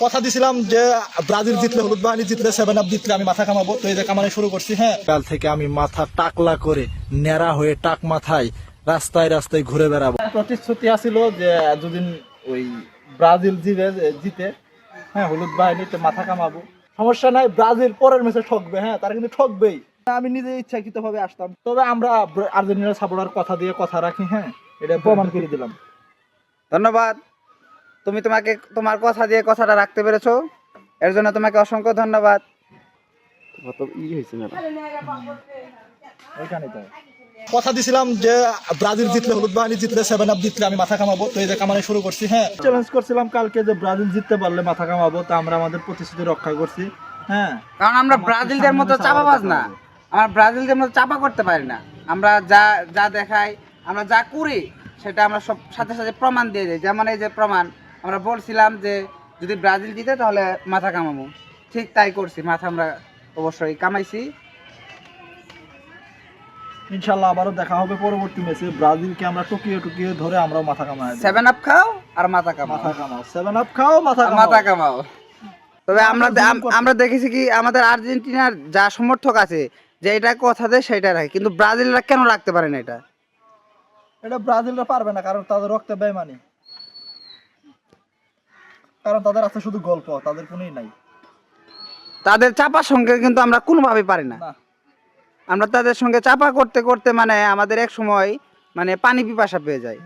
কথা দিছিলাম যে ব্রাজিল জিতলে, হলুদ বাহিনী জিতলে, 7 আপ জিতলে আমি মাথা কামাবো। তো এই যে কামানো শুরু করছি। হ্যাঁ, কাল থেকে আমি মাথা টাকলা করে ন্যাড়া হয়ে টাক মাথায় রাস্তায় রাস্তায় ঘুরে বেড়াবো। প্রতিশ্রুতি আছিল যে দুদিন ওই ব্রাজিল জিতে, হ্যাঁ, হলুদ বাহিনীতে মাথা কামাবো। সমস্যা নাই, ব্রাজিল পরের ম্যাচে ঠকবে। হ্যাঁ, তারা কিন্তু ঠকবেই। আমি নিজে ইচ্ছাকৃত ভাবে আসতাম, তবে আমরা আর্জেন্টিনার সাপোর্টার কথা দিয়ে কথা রাখি। হ্যাঁ, এটা প্রমাণ করে দিলাম। ধন্যবাদ। তুমি তোমার কথা দিয়ে কথাটা রাখতে পেরেছো, এর জন্য তোমাকে অসংখ্য ধন্যবাদ। কথা দিছিলাম যে ব্রাজিল জিতলে, হলুদ বাহিনী জিতলে, 7 আপ জিতলে আমি মাথা কামাবো। তো এই যে কামানো শুরু করছি। হ্যাঁ, চ্যালেঞ্জ করছিলাম কালকে যে ব্রাজিল জিততে পারলে মাথা কামাবো। তো আমরা আমাদের প্রতিশ্রুতি রক্ষা করছি। হ্যাঁ, কারণ আমরা ব্রাজিলদের মতো চাপাবাজ না, আমরা ব্রাজিলদের মতো চাপা করতে পারি না। আমরা যা দেখাই, আমরা যা করি সেটা আমরা সব সাথে সাথে প্রমাণ দিয়ে দিই। যেমন এই যে প্রমাণ, আমরা বলছিলাম যে যদি ব্রাজিল জিতে তাহলে মাথা কামাবো, ঠিক তাই করছি। মাথা আমরা অবশ্যই কামাইছি। ইনশাআল্লাহ আবারও দেখা হবে পরবর্তী ম্যাচে। ব্রাজিলকে আমরা টুকিয়ে ধরে আমরাও মাথা কামাই। 7 আপ খাও আর মাথা কামাও। 7 আপ খাও, মাথা কামাও। তবে আমরা দেখেছি কি আমাদের আর্জেন্টিনার যা সমর্থক আছে যে এটা কথা দেয় সেটা রাখে, কিন্তু ব্রাজিলরা কেন রাখতে পারে না? এটা ব্রাজিলরা পারবে না, কারণ তাদের রক্তে বেইমানি। কারণ তাদের আছে শুধু গল্প, তাদের কোনোই নাই। তাদের চাপার সঙ্গে কিন্তু আমরা কোনোভাবে পারি না। আমরা তাদের সঙ্গে চাপা করতে করতে মানে আমাদের এক সময় মানে পানি পিপাসা পেয়ে যায়।